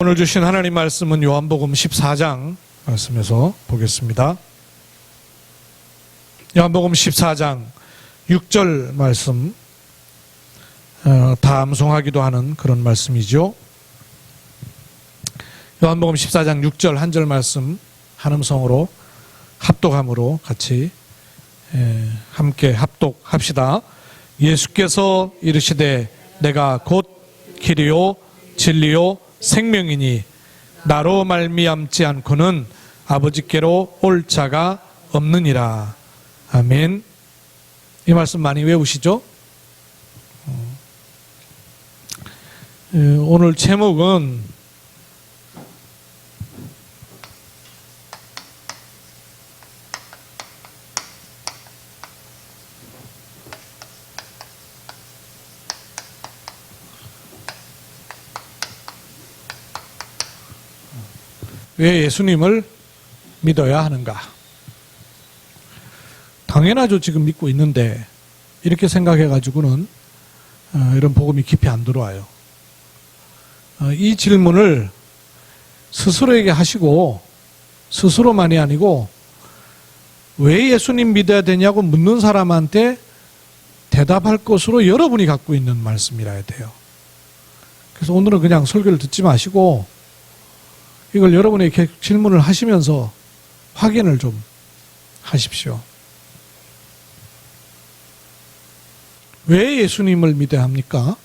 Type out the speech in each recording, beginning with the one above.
오늘 주신 하나님 말씀은 요한복음 14장 말씀에서 보겠습니다. 요한복음 14장 6절 말씀, 다 암송하기도 하는 그런 말씀이죠. 요한복음 14장 6절 한 절 말씀 한음성으로 합독함으로 같이 함께 합독합시다. 예수께서 이르시되 내가 곧 길이요 진리요 생명이니 나로 말미암지 않고는 아버지께로 올 자가 없느니라. 아멘. 이 말씀 많이 외우시죠? 오늘 제목은 왜 예수님을 믿어야 하는가? 당연하죠. 지금 믿고 있는데 이렇게 생각해가지고는 이런 복음이 깊이 안 들어와요. 이 질문을 스스로에게 하시고 스스로만이 아니고 왜 예수님 믿어야 되냐고 묻는 사람한테 대답할 것으로 여러분이 갖고 있는 말씀이라야 돼요. 그래서 오늘은 그냥 설교를 듣지 마시고 이걸 여러분에게 질문을 하시면서 확인을 좀 하십시오. 왜 예수님을 믿어야 합니까?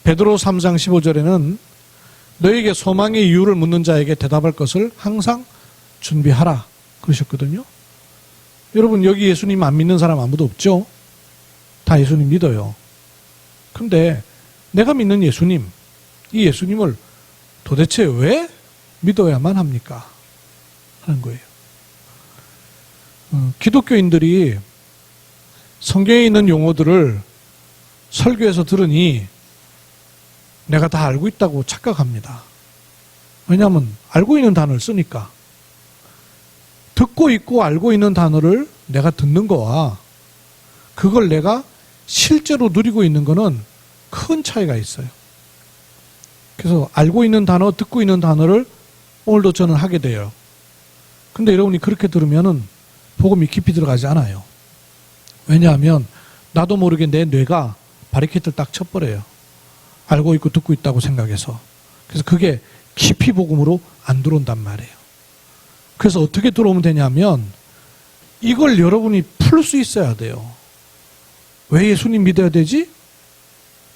베드로 3장 15절에는 너에게 소망의 이유를 묻는 자에게 대답할 것을 항상 준비하라 그러셨거든요. 여러분 여기 예수님 안 믿는 사람 아무도 없죠? 다 예수님 믿어요. 근데 내가 믿는 예수님, 이 예수님을 도대체 왜 믿어야만 합니까? 하는 거예요. 기독교인들이 성경에 있는 용어들을 설교에서 들으니 내가 다 알고 있다고 착각합니다. 왜냐하면 알고 있는 단어를 쓰니까. 듣고 있고 알고 있는 단어를 내가 듣는 거와 그걸 내가 실제로 누리고 있는 거는 큰 차이가 있어요. 그래서 알고 있는 단어, 듣고 있는 단어를 오늘도 저는 하게 돼요. 근데 여러분이 그렇게 들으면은 복음이 깊이 들어가지 않아요. 왜냐하면 나도 모르게 내 뇌가 바리케이트를 딱 쳐버려요. 알고 있고 듣고 있다고 생각해서. 그래서 그게 깊이 복음으로 안 들어온단 말이에요. 그래서 어떻게 들어오면 되냐면 이걸 여러분이 풀 수 있어야 돼요. 왜 예수님 믿어야 되지?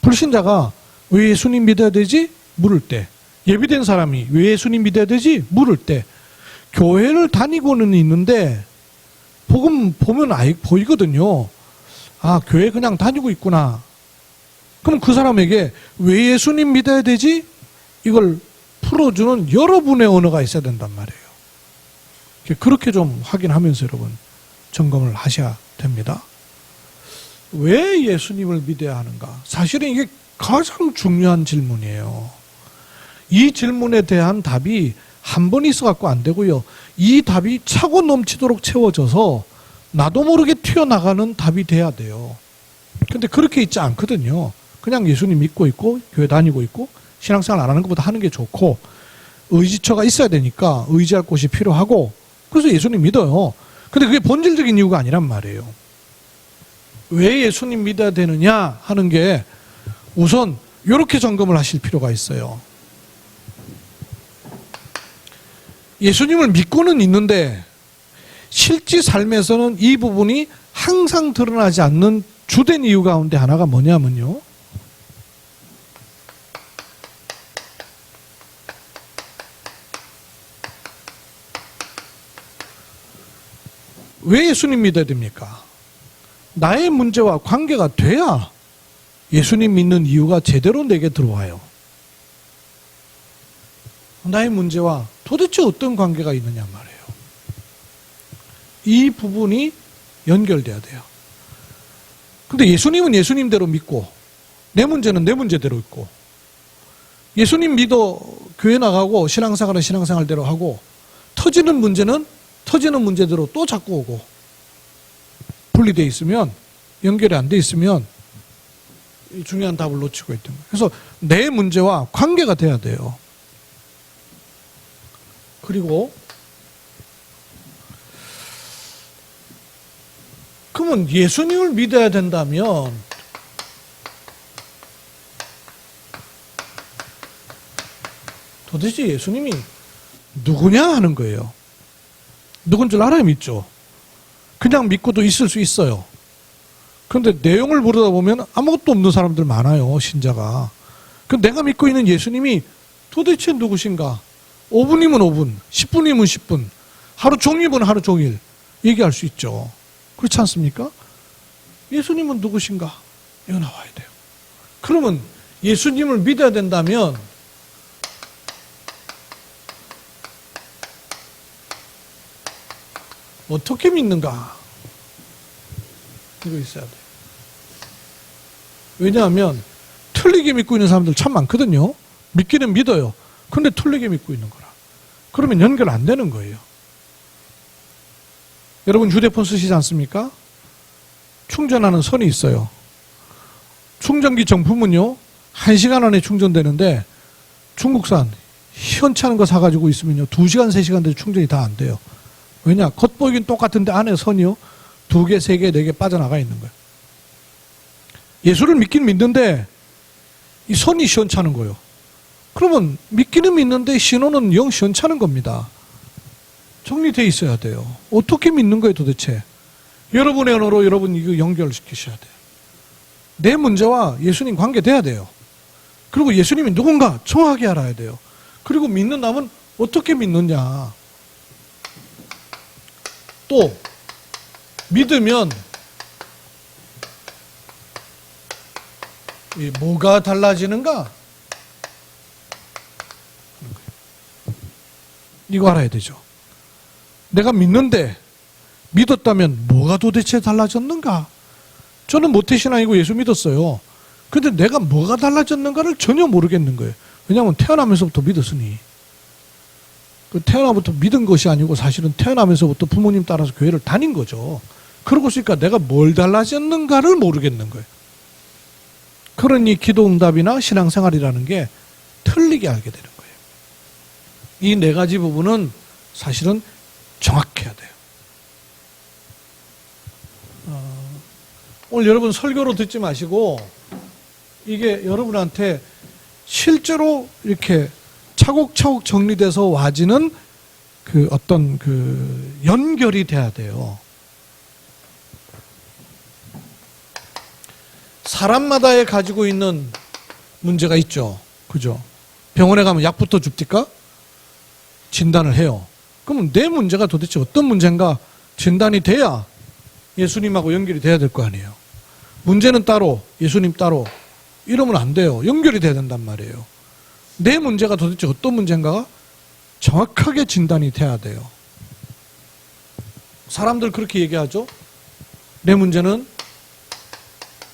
불신자가 왜 예수님 믿어야 되지? 물을 때. 예비된 사람이 왜 예수님 믿어야 되지? 물을 때. 교회를 다니고는 있는데 복음 보면 보이거든요. 아, 교회 그냥 다니고 있구나. 그럼 그 사람에게 왜 예수님 믿어야 되지? 이걸 풀어주는 여러분의 언어가 있어야 된단 말이에요. 그렇게 좀 확인하면서 여러분 점검을 하셔야 됩니다. 왜 예수님을 믿어야 하는가? 사실은 이게 가장 중요한 질문이에요. 이 질문에 대한 답이 한 번 있어갖고 안 되고요. 이 답이 차고 넘치도록 채워져서 나도 모르게 튀어나가는 답이 돼야 돼요. 근데 그렇게 있지 않거든요. 그냥 예수님 믿고 있고 교회 다니고 있고 신앙생활 안 하는 것보다 하는 게 좋고 의지처가 있어야 되니까 의지할 곳이 필요하고 그래서 예수님 믿어요. 근데 그게 본질적인 이유가 아니란 말이에요. 왜 예수님 믿어야 되느냐 하는 게 우선 이렇게 점검을 하실 필요가 있어요. 예수님을 믿고는 있는데 실제 삶에서는 이 부분이 항상 드러나지 않는 주된 이유 가운데 하나가 뭐냐면요. 왜 예수님 믿어야 됩니까? 나의 문제와 관계가 돼야 예수님 믿는 이유가 제대로 내게 들어와요. 나의 문제와 도대체 어떤 관계가 있느냐 말이에요. 이 부분이 연결돼야 돼요. 근데 예수님은 예수님대로 믿고 내 문제는 내 문제대로 있고 예수님 믿어 교회 나가고 신앙생활은 신앙생활대로 하고 터지는 문제는 터지는 문제대로 또 자꾸 오고 분리되어 있으면 연결이 안 돼 있으면 이 중요한 답을 놓치고 있던 거예요. 그래서 내 문제와 관계가 돼야 돼요. 그리고 그러면 예수님을 믿어야 된다면 도대체 예수님이 누구냐 하는 거예요. 누군 줄 알아야 믿죠. 그냥 믿고도 있을 수 있어요. 그런데 내용을 모르다 보면 아무것도 없는 사람들 많아요, 신자가. 그 내가 믿고 있는 예수님이 도대체 누구신가? 5분이면 5분, 10분이면 10분, 하루 종일이면 하루 종일 얘기할 수 있죠. 그렇지 않습니까? 예수님은 누구신가? 이거 나와야 돼요. 그러면 예수님을 믿어야 된다면 어떻게 믿는가? 이거 있어야 돼요. 왜냐하면 틀리게 믿고 있는 사람들 참 많거든요. 믿기는 믿어요. 근데 틀리게 믿고 있는 거라. 그러면 연결 안 되는 거예요. 여러분 휴대폰 쓰시지 않습니까? 충전하는 선이 있어요. 충전기 정품은요 1시간 안에 충전되는데 중국산 시원찮은 거 사가지고 있으면요 2시간 3시간 돼도 충전이 다 안 돼요. 왜냐? 겉보기는 똑같은데 안에 선이요 2개, 3개, 4개 빠져나가 있는 거예요. 예수를 믿긴 믿는데 이 선이 시원찮은 거예요. 그러면 믿기는 믿는데 신호는 영 시원찮은 겁니다. 정리되어 있어야 돼요. 어떻게 믿는 거예요 도대체? 여러분의 언어로 여러분 이거 연결시키셔야 돼요. 내 문제와 예수님 관계돼야 돼요. 그리고 예수님이 누군가 정확하게 알아야 돼요. 그리고 믿는다면 어떻게 믿느냐. 또 믿으면 뭐가 달라지는가? 이거 알아야 되죠. 내가 믿는데 믿었다면 뭐가 도대체 달라졌는가? 저는 모태신앙이고 예수 믿었어요. 근데 내가 뭐가 달라졌는가를 전혀 모르겠는 거예요. 왜냐하면 태어나면서부터 믿었으니. 태어나부터 믿은 것이 아니고 사실은 태어나면서부터 부모님 따라서 교회를 다닌 거죠. 그러고 있으니까 내가 뭘 달라졌는가를 모르겠는 거예요. 그러니 기도응답이나 신앙생활이라는 게 틀리게 알게 되는 거예요. 이 네 가지 부분은 사실은 정확해야 돼요. 오늘 여러분 설교로 듣지 마시고 이게 여러분한테 실제로 이렇게 차곡차곡 정리돼서 와지는 그 어떤 그 연결이 돼야 돼요. 사람마다에 가지고 있는 문제가 있죠. 그죠? 병원에 가면 약부터 줍니까? 진단을 해요. 그러면 내 문제가 도대체 어떤 문제인가 진단이 돼야 예수님하고 연결이 돼야 될 거 아니에요. 문제는 따로, 예수님 따로 이러면 안 돼요. 연결이 돼야 된단 말이에요. 내 문제가 도대체 어떤 문제인가가 정확하게 진단이 돼야 돼요. 사람들 그렇게 얘기하죠. 내 문제는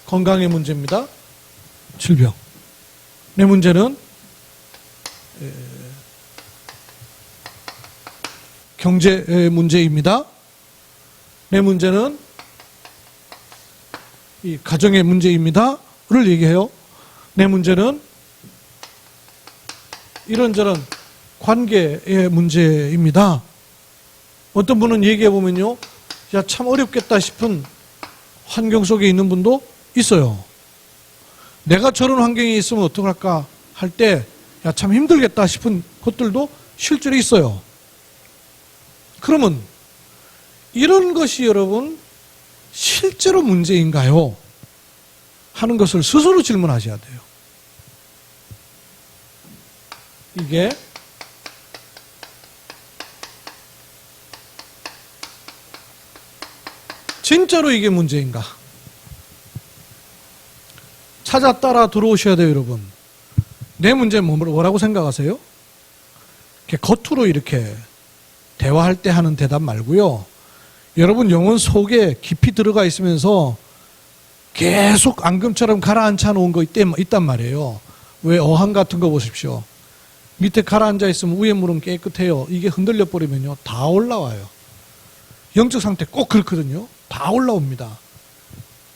건강의 문제입니다. 질병. 내 문제는 경제 문제입니다. 내 문제는 이 가정의 문제입니다.를 얘기해요. 내 문제는 이런저런 관계의 문제입니다. 어떤 분은 얘기해 보면요, 야, 참 어렵겠다 싶은 환경 속에 있는 분도 있어요. 내가 저런 환경에 있으면 어떡할까 할 때, 야, 참 힘들겠다 싶은 것들도 실제로 있어요. 그러면 이런 것이 여러분 실제로 문제인가요? 하는 것을 스스로 질문하셔야 돼요. 이게 진짜로 이게 문제인가? 찾아 따라 들어오셔야 돼요, 여러분. 내 문제는 뭐라고 생각하세요? 이렇게 겉으로 이렇게 대화할 때 하는 대답 말고요. 여러분 영혼 속에 깊이 들어가 있으면서 계속 앙금처럼 가라앉혀 놓은 거 있단 말이에요. 왜 어항 같은 거 보십시오. 밑에 가라앉아 있으면 위에 물은 깨끗해요. 이게 흔들려 버리면요 다 올라와요. 영적 상태 꼭 그렇거든요. 다 올라옵니다.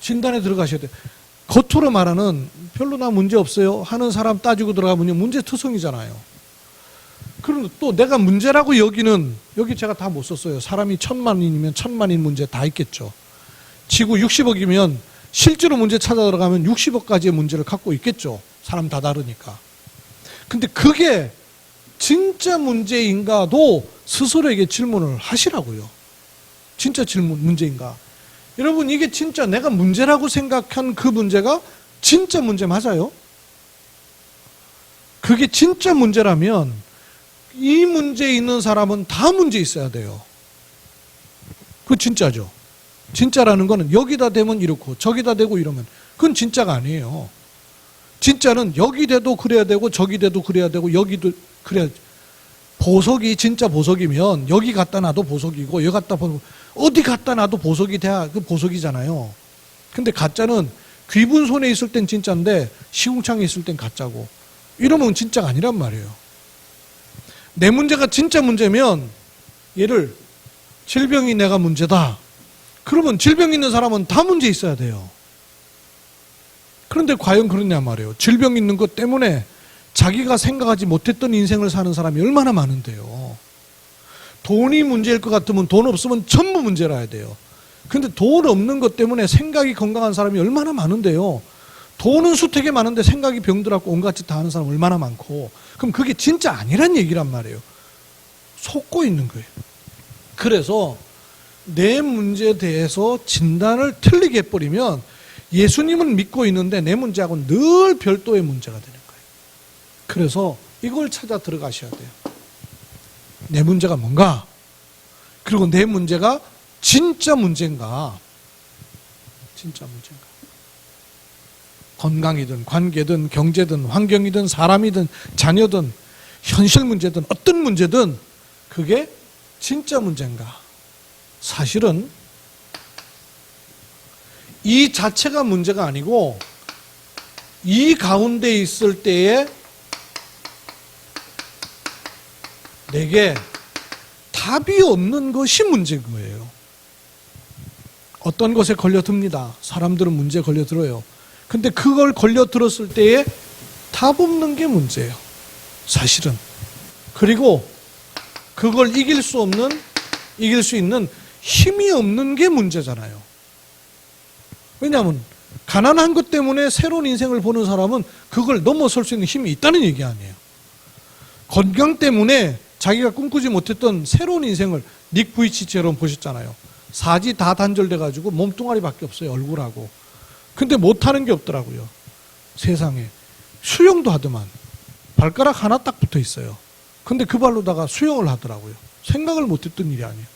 진단에 들어가셔야 돼요. 겉으로 말하는 별로 나 문제 없어요 하는 사람 따지고 들어가면 문제투성이잖아요. 그럼 또 내가 문제라고 여기는, 여기 제가 다 못 썼어요. 사람이 1000만인이면 1000만인 문제 다 있겠죠. 지구 60억이면 실제로 문제 찾아 들어가면 60억까지의 문제를 갖고 있겠죠. 사람 다 다르니까. 근데 그게 진짜 문제인가도 스스로에게 질문을 하시라고요. 진짜 문제인가? 여러분, 이게 진짜 내가 문제라고 생각한 그 문제가 진짜 문제 맞아요? 그게 진짜 문제라면 이 문제에 있는 사람은 다 문제 있어야 돼요. 그거 진짜죠. 진짜라는 거는 여기다 대면 이렇고 저기다 대고 이러면 그건 진짜가 아니에요. 진짜는 여기 대도 그래야 되고 저기 대도 그래야 되고 여기도 그래야. 보석이 진짜 보석이면 여기 갖다 놔도 보석이고 여기 갖다 보면 어디 갖다 놔도 보석이 돼야 그 보석이잖아요. 근데 가짜는 귀분 손에 있을 땐 진짜인데 시궁창에 있을 땐 가짜고, 이러면 진짜가 아니란 말이에요. 내 문제가 진짜 문제면, 얘를 질병이 내가 문제다 그러면 질병 있는 사람은 다 문제 있어야 돼요. 그런데 과연 그러냐 말이에요. 질병 있는 것 때문에 자기가 생각하지 못했던 인생을 사는 사람이 얼마나 많은데요. 돈이 문제일 것 같으면 돈 없으면 전부 문제라 해야 돼요. 근데 돈 없는 것 때문에 생각이 건강한 사람이 얼마나 많은데요. 돈은 수택에 많은데 생각이 병들었고 온갖 짓 다 하는 사람 얼마나 많고. 그럼 그게 진짜 아니란 얘기란 말이에요. 속고 있는 거예요. 그래서 내 문제에 대해서 진단을 틀리게 해버리면 예수님은 믿고 있는데 내 문제하고는 늘 별도의 문제가 되는 거예요. 그래서 이걸 찾아 들어가셔야 돼요. 내 문제가 뭔가? 그리고 내 문제가 진짜 문제인가? 진짜 문제인가? 건강이든 관계든 경제든 환경이든 사람이든 자녀든 현실 문제든 어떤 문제든 그게 진짜 문제인가? 사실은 이 자체가 문제가 아니고 이 가운데 있을 때에 내게 답이 없는 것이 문제인 거예요. 어떤 것에 걸려듭니다. 사람들은 문제에 걸려들어요. 근데 그걸 걸려들었을 때에 답 없는 게 문제예요. 사실은. 그리고 그걸 이길 수 있는 힘이 없는 게 문제잖아요. 왜냐하면 가난한 것 때문에 새로운 인생을 보는 사람은 그걸 넘어설 수 있는 힘이 있다는 얘기 아니에요. 건강 때문에 자기가 꿈꾸지 못했던 새로운 인생을 닉 부이치처럼 보셨잖아요. 사지 다 단절돼가지고 몸뚱아리밖에 없어요. 얼굴하고. 근데 못하는 게 없더라고요. 세상에. 수영도 하더만 발가락 하나 딱 붙어 있어요. 근데 그 발로다가 수영을 하더라고요. 생각을 못했던 일이 아니에요.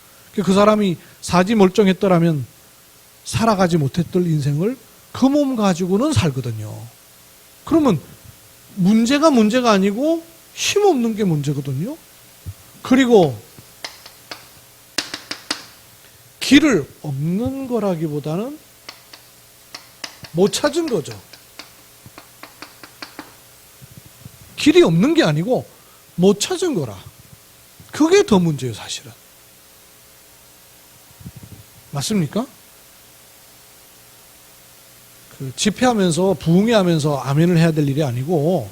그 사람이 사지 멀쩡했더라면 살아가지 못했던 인생을 그 몸 가지고는 살거든요. 그러면 문제가 아니고 힘없는 게 문제거든요. 그리고 길을 없는 거라기보다는 못 찾은 거죠. 길이 없는 게 아니고 못 찾은 거라. 그게 더 문제예요, 사실은. 맞습니까? 그 집회하면서 부흥회하면서 아멘을 해야 될 일이 아니고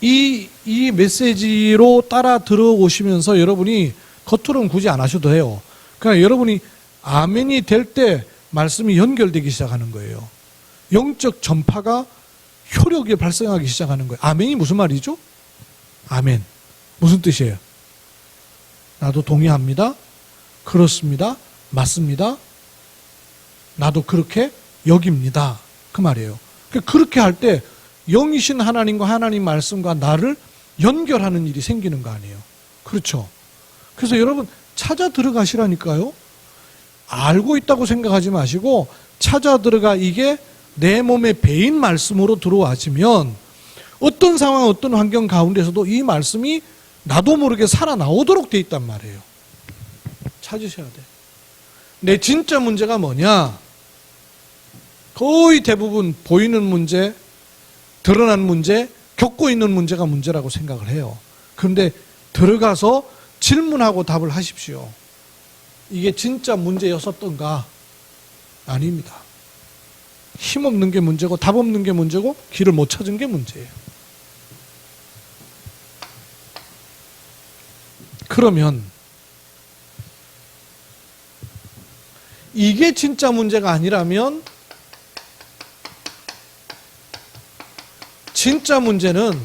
이 메시지로 따라 들어오시면서 여러분이 겉으로는 굳이 안 하셔도 해요. 그러니까 여러분이 아멘이 될 때 말씀이 연결되기 시작하는 거예요. 영적 전파가 효력이 발생하기 시작하는 거예요. 아멘이 무슨 말이죠? 아멘. 무슨 뜻이에요? 나도 동의합니다. 그렇습니다. 맞습니다. 나도 그렇게 여깁니다. 그 말이에요. 그렇게 할 때 영이신 하나님과 하나님 말씀과 나를 연결하는 일이 생기는 거 아니에요. 그렇죠? 그래서 여러분 찾아 들어가시라니까요. 알고 있다고 생각하지 마시고 찾아 들어가. 이게 내 몸에 배인 말씀으로 들어와지면 어떤 상황 어떤 환경 가운데서도 이 말씀이 나도 모르게 살아나오도록 돼 있단 말이에요. 찾으셔야 돼. 내 진짜 문제가 뭐냐? 거의 대부분 보이는 문제, 드러난 문제, 겪고 있는 문제가 문제라고 생각을 해요. 그런데 들어가서 질문하고 답을 하십시오. 이게 진짜 문제였었던가? 아닙니다. 힘없는 게 문제고 답 없는 게 문제고 길을 못 찾은 게 문제예요. 그러면 이게 진짜 문제가 아니라면 진짜 문제는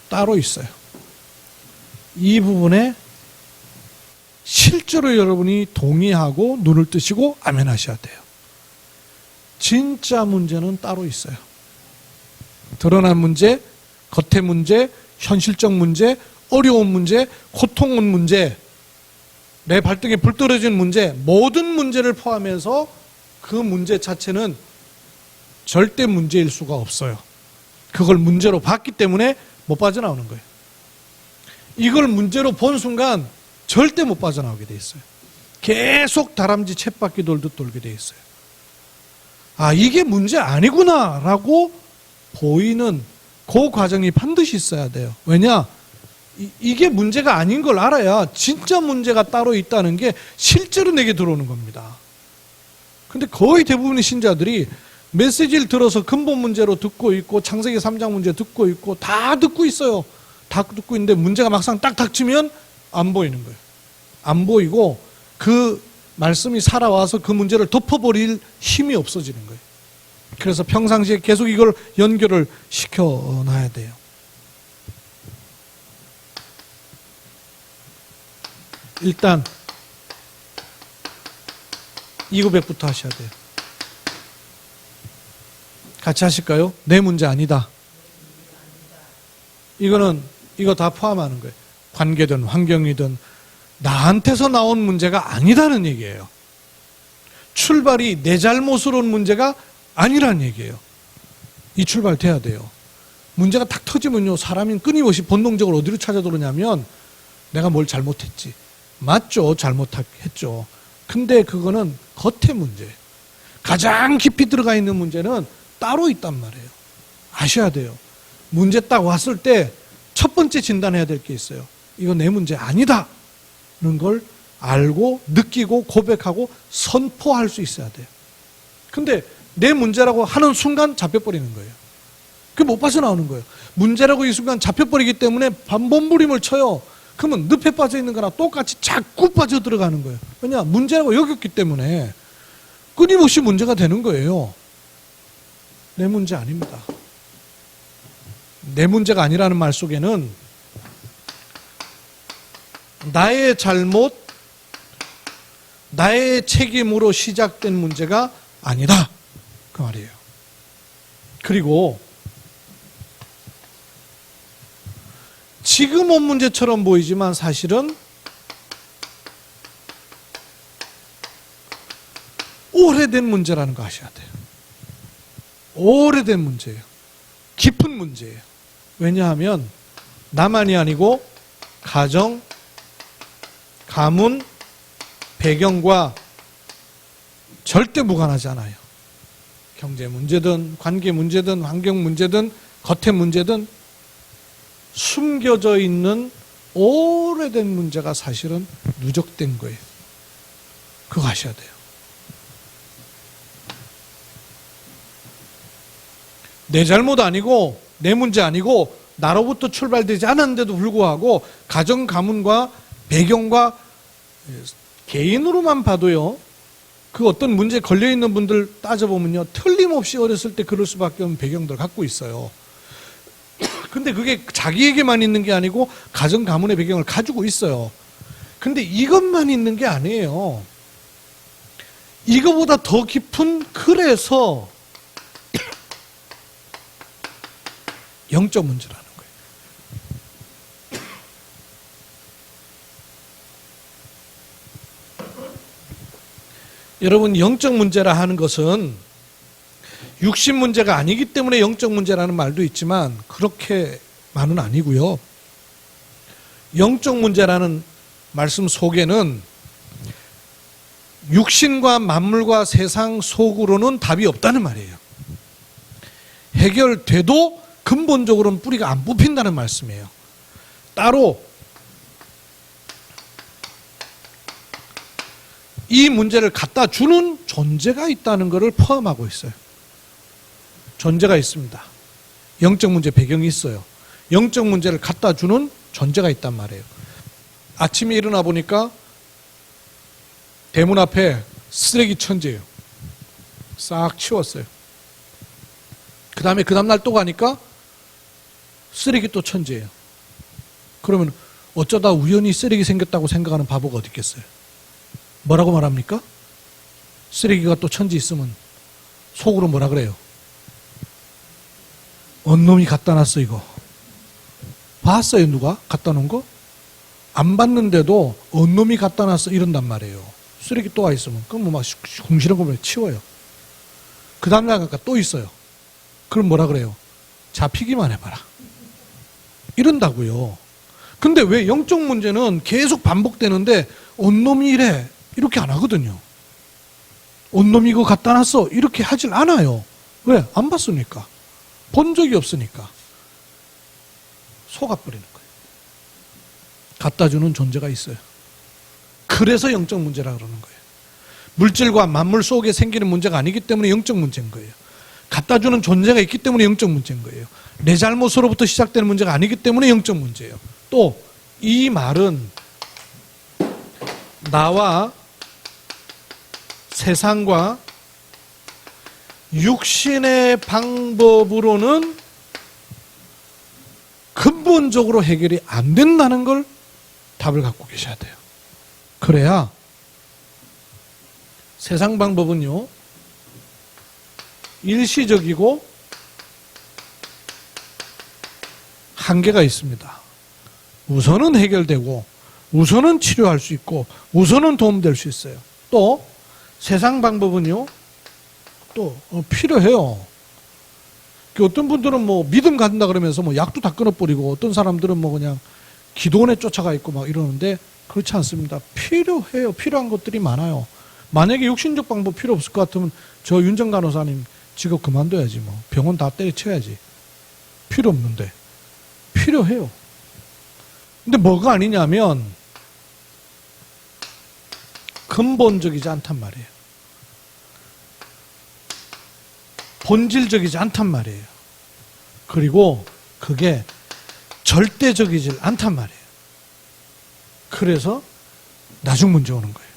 따로 있어요. 이 부분에 실제로 여러분이 동의하고 눈을 뜨시고 아멘 하셔야 돼요. 진짜 문제는 따로 있어요. 드러난 문제, 겉의 문제, 현실적 문제, 어려운 문제, 고통 온 문제, 내 발등에 불 떨어진 문제, 모든 문제를 포함해서 그 문제 자체는 절대 문제일 수가 없어요. 그걸 문제로 봤기 때문에 못 빠져나오는 거예요. 이걸 문제로 본 순간 절대 못 빠져나오게 돼 있어요. 계속 다람쥐 쳇바퀴 돌듯 돌게 돼 있어요. 아, 이게 문제 아니구나 라고 보이는 그 과정이 반드시 있어야 돼요. 왜냐? 이게 문제가 아닌 걸 알아야 진짜 문제가 따로 있다는 게 실제로 내게 들어오는 겁니다. 근데 거의 대부분의 신자들이 메시지를 들어서 근본 문제로 듣고 있고 창세기 3장 문제 듣고 있고 다 듣고 있어요. 다 듣고 있는데 문제가 막상 딱 닥치면 안 보이는 거예요. 안 보이고 그 말씀이 살아와서 그 문제를 덮어버릴 힘이 없어지는 거예요. 그래서 평상시에 계속 이걸 연결을 시켜놔야 돼요. 일단 이 고백부터 하셔야 돼요. 같이 하실까요? 내 문제 아니다. 이거 다 포함하는 거예요. 관계든 환경이든 나한테서 나온 문제가 아니다는 얘기예요. 출발이 내 잘못으로 온 문제가 아니라는 얘기예요. 이 출발 돼야 돼요. 문제가 탁 터지면요, 사람이 끊임없이 본능적으로 어디로 찾아들었냐면 내가 뭘 잘못했지. 맞죠, 잘못했죠. 근데 그거는 겉의 문제. 가장 깊이 들어가 있는 문제는 따로 있단 말이에요. 아셔야 돼요. 문제 딱 왔을 때 첫 번째 진단해야 될 게 있어요. 이거 내 문제 아니다는 걸 알고 느끼고 고백하고 선포할 수 있어야 돼요. 근데 내 문제라고 하는 순간 잡혀버리는 거예요. 그게 못 빠져나오는 거예요. 문제라고 이 순간 잡혀버리기 때문에 반범부림을 쳐요. 그러면 늪에 빠져 있는 거랑 똑같이 자꾸 빠져 들어가는 거예요. 왜냐? 문제라고 여겼기 때문에 끊임없이 문제가 되는 거예요. 내 문제 아닙니다. 내 문제가 아니라는 말 속에는 나의 잘못, 나의 책임으로 시작된 문제가 아니다. 그 말이에요. 그리고 지금 온 문제처럼 보이지만 사실은 오래된 문제라는 거 아셔야 돼요. 오래된 문제예요. 깊은 문제예요. 왜냐하면 나만이 아니고 가정, 가문, 배경과 절대 무관하지 않아요. 경제 문제든 관계 문제든 환경 문제든 겉의 문제든 숨겨져 있는 오래된 문제가 사실은 누적된 거예요. 그거 아셔야 돼요. 내 잘못 아니고 내 문제 아니고 나로부터 출발되지 않았는데도 불구하고 가정, 가문과 배경과 개인으로만 봐도요, 그 어떤 문제에 걸려있는 분들 따져보면요, 틀림없이 어렸을 때 그럴 수밖에 없는 배경들을 갖고 있어요. 근데 그게 자기에게만 있는 게 아니고 가정, 가문의 배경을 가지고 있어요. 근데 이것만 있는 게 아니에요. 이거보다 더 깊은, 그래서 영적 문제라는 거예요. 여러분, 영적 문제라 하는 것은 육신 문제가 아니기 때문에 영적 문제라는 말도 있지만 그렇게만은 아니고요. 영적 문제라는 말씀 속에는 육신과 만물과 세상 속으로는 답이 없다는 말이에요. 해결돼도 근본적으로는 뿌리가 안 뽑힌다는 말씀이에요. 따로 이 문제를 갖다 주는 존재가 있다는 것을 포함하고 있어요. 존재가 있습니다. 영적 문제 배경이 있어요. 영적 문제를 갖다 주는 존재가 있단 말이에요. 아침에 일어나 보니까 대문 앞에 쓰레기 천지예요. 싹 치웠어요. 그 다음에 그 다음날 또 가니까 쓰레기 또 천지예요. 그러면 어쩌다 우연히 쓰레기 생겼다고 생각하는 바보가 어디 있겠어요? 뭐라고 말합니까? 쓰레기가 또 천지 있으면 속으로 뭐라 그래요? 언놈이 갖다 놨어 이거. 봤어요 누가? 갖다 놓은 거? 안 봤는데도 언놈이 갖다 놨어 이런단 말이에요. 쓰레기 또 와 있으면 그럼 막 궁시렁 거면 치워요. 그 다음날 가니까 또 있어요. 그럼 뭐라 그래요? 잡히기만 해봐라. 이런다고요. 근데 왜 영적 문제는 계속 반복되는데 언놈이 이래 이렇게 안 하거든요. 언놈이 이거 갖다 놨어 이렇게 하질 않아요. 왜? 안 봤으니까. 본 적이 없으니까. 속아버리는 거예요. 갖다 주는 존재가 있어요. 그래서 영적 문제라 그러는 거예요. 물질과 만물 속에 생기는 문제가 아니기 때문에 영적 문제인 거예요. 갖다 주는 존재가 있기 때문에 영적 문제인 거예요. 내 잘못으로부터 시작되는 문제가 아니기 때문에 영적 문제예요. 또 이 말은 나와 세상과 육신의 방법으로는 근본적으로 해결이 안 된다는 걸 답을 갖고 계셔야 돼요. 그래야 세상 방법은요, 일시적이고 한계가 있습니다. 우선은 해결되고 우선은 치료할 수 있고 우선은 도움될 수 있어요. 또 세상 방법은요 또 필요해요. 어떤 분들은 뭐 믿음 갖는다 그러면서 뭐 약도 다 끊어버리고 어떤 사람들은 뭐 그냥 기도원에 쫓아가 있고 막 이러는데 그렇지 않습니다. 필요해요. 필요한 것들이 많아요. 만약에 육신적 방법 필요 없을 것 같으면 저 윤정 간호사님 직업 그만둬야지 뭐. 병원 다 때려쳐야지. 필요 없는데. 필요해요. 근데 뭐가 아니냐면 근본적이지 않단 말이에요. 본질적이지 않단 말이에요. 그리고 그게 절대적이지 않단 말이에요. 그래서 나중 문제 오는 거예요.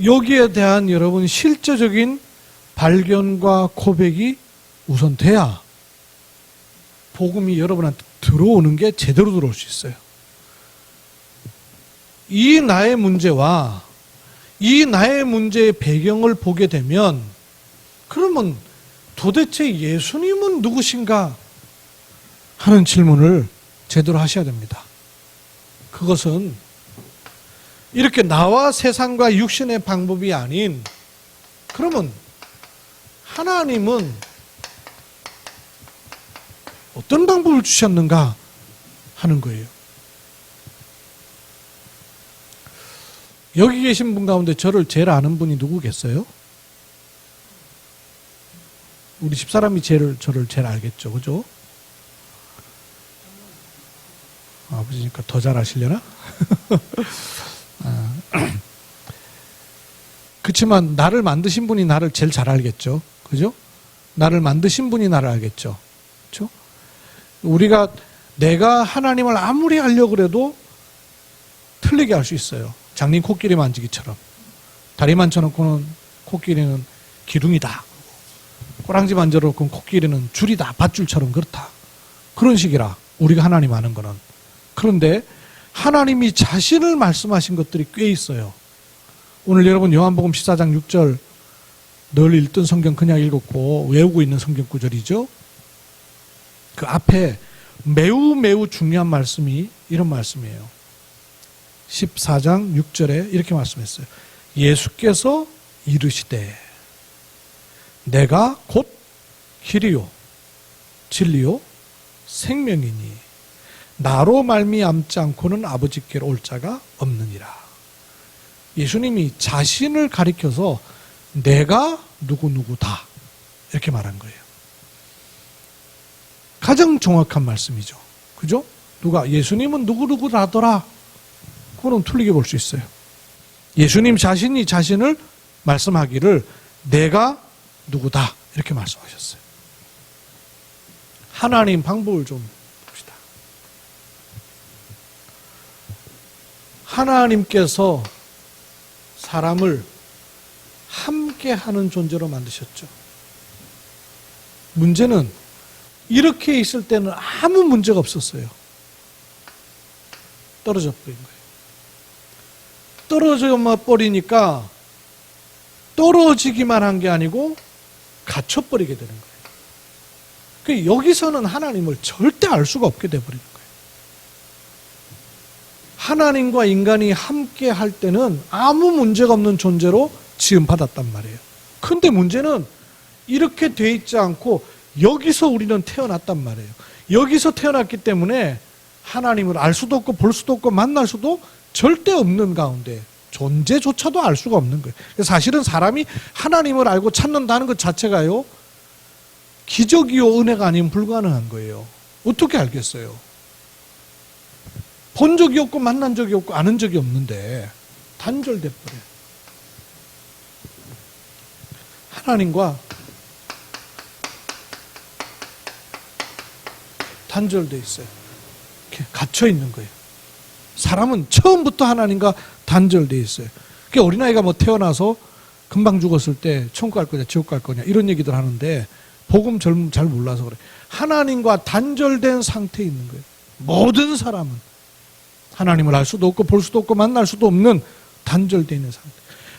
여기에 대한 여러분 실제적인 발견과 고백이 우선 돼야 복음이 여러분한테 들어오는 게 제대로 들어올 수 있어요. 이 나의 문제와 이 나의 문제의 배경을 보게 되면 그러면 도대체 예수님은 누구신가 하는 질문을 제대로 하셔야 됩니다. 그것은 이렇게 나와 세상과 육신의 방법이 아닌 그러면 하나님은 어떤 방법을 주셨는가 하는 거예요. 여기 계신 분 가운데 저를 제일 아는 분이 누구겠어요? 우리 집사람이 저를 제일 알겠죠. 그죠? 아버지니까 더 잘 아시려나? 그렇지만 나를 만드신 분이 나를 제일 잘 알겠죠. 그죠? 나를 만드신 분이 나를 알겠죠. 그렇죠? 내가 하나님을 아무리 알려고 그래도 틀리게 할 수 있어요. 장님 코끼리 만지기처럼. 다리만 쳐놓고는 코끼리는 기둥이다. 꼬랑지 만져놓고 코끼리는 줄이다. 밧줄처럼 그렇다. 그런 식이라 우리가 하나님 아는 거는. 그런데 하나님이 자신을 말씀하신 것들이 꽤 있어요. 오늘 여러분 요한복음 14장 6절 늘 읽던 성경 그냥 읽었고 외우고 있는 성경 구절이죠. 그 앞에 매우 중요한 말씀이 이런 말씀이에요. 14장 6절에 이렇게 말씀했어요. 예수께서 이르시되 내가 곧 길이요 진리요 생명이니 나로 말미암지 않고는 아버지께로 올 자가 없느니라. 예수님이 자신을 가리켜서 내가 누구누구다 이렇게 말한 거예요. 가장 정확한 말씀이죠. 그죠? 누가 예수님은 누구누구라더라. 그거는 틀리게 볼 수 있어요. 예수님 자신이 자신을 말씀하기를 내가 누구다 이렇게 말씀하셨어요. 하나님 방법을 좀 봅시다. 하나님께서 사람을 함께하는 존재로 만드셨죠. 문제는 이렇게 있을 때는 아무 문제가 없었어요. 떨어져 버린 거예요. 떨어져 버리니까 떨어지기만 한 게 아니고 갇혀버리게 되는 거예요. 그러니까 여기서는 하나님을 절대 알 수가 없게 돼버리는 거예요. 하나님과 인간이 함께 할 때는 아무 문제가 없는 존재로 지음받았단 말이에요. 근데 문제는 이렇게 돼 있지 않고 여기서 우리는 태어났단 말이에요. 여기서 태어났기 때문에 하나님을 알 수도 없고 볼 수도 없고 만날 수도 절대 없는 가운데 존재조차도 알 수가 없는 거예요. 사실은 사람이 하나님을 알고 찾는다는 것 자체가요, 기적이요 은혜가 아니면 불가능한 거예요. 어떻게 알겠어요? 본 적이 없고 만난 적이 없고 아는 적이 없는데 단절돼 버려요. 하나님과 단절돼 있어요. 이렇게 갇혀 있는 거예요. 사람은 처음부터 하나님과 단절돼 있어요. 그러니까 어린아이가 뭐 태어나서 금방 죽었을 때 천국 갈 거냐 지옥 갈 거냐 이런 얘기들 하는데 복음 잘 몰라서 그래. 하나님과 단절된 상태에 있는 거예요. 모든 사람은 하나님을 알 수도 없고 볼 수도 없고 만날 수도 없는 단절돼 있는 상태.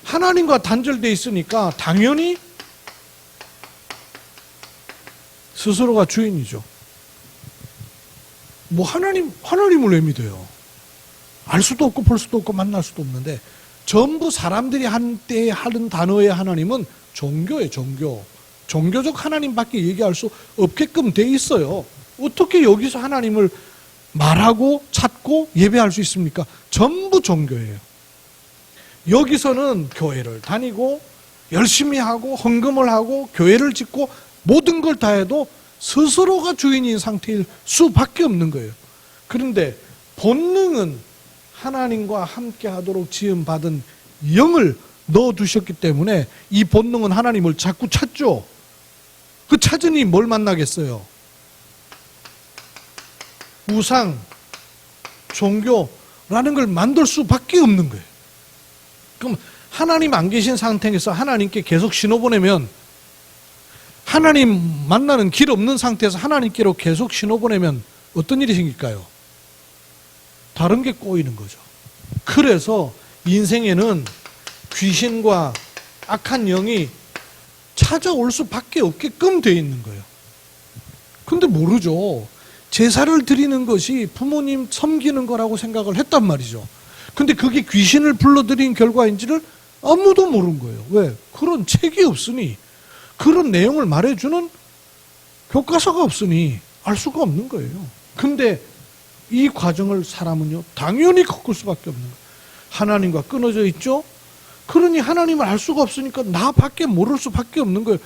하나님과 단절돼 있으니까 당연히 스스로가 주인이죠. 뭐 하나님을 왜 믿어요? 알 수도 없고 볼 수도 없고 만날 수도 없는데 전부 사람들이 한때 하는 단어의 하나님은 종교예요. 종교적 하나님밖에 얘기할 수 없게끔 돼 있어요. 어떻게 여기서 하나님을 말하고 찾고 예배할 수 있습니까? 전부 종교예요. 여기서는 교회를 다니고 열심히 하고 헌금을 하고 교회를 짓고 모든 걸 다 해도 스스로가 주인인 상태일 수밖에 없는 거예요. 그런데 본능은 하나님과 함께 하도록 지음받은 영을 넣어두셨기 때문에 이 본능은 하나님을 자꾸 찾죠. 그 찾으니 뭘 만나겠어요? 우상, 종교라는 걸 만들 수밖에 없는 거예요. 그럼 하나님 안 계신 상태에서 하나님께 계속 신호 보내면, 하나님 만나는 길 없는 상태에서 하나님께로 계속 신호 보내면 어떤 일이 생길까요? 다른 게 꼬이는 거죠. 그래서 인생에는 귀신과 악한 영이 찾아올 수밖에 없게끔 되어 있는 거예요. 근데 모르죠. 제사를 드리는 것이 부모님 섬기는 거라고 생각을 했단 말이죠. 근데 그게 귀신을 불러들인 결과인지를 아무도 모르는 거예요. 왜? 그런 책이 없으니, 그런 내용을 말해주는 교과서가 없으니 알 수가 없는 거예요. 근데 이 과정을 사람은요, 당연히 겪을 수밖에 없는 거예요. 하나님과 끊어져 있죠? 그러니 하나님을 알 수가 없으니까 나밖에 모를 수밖에 없는 거예요.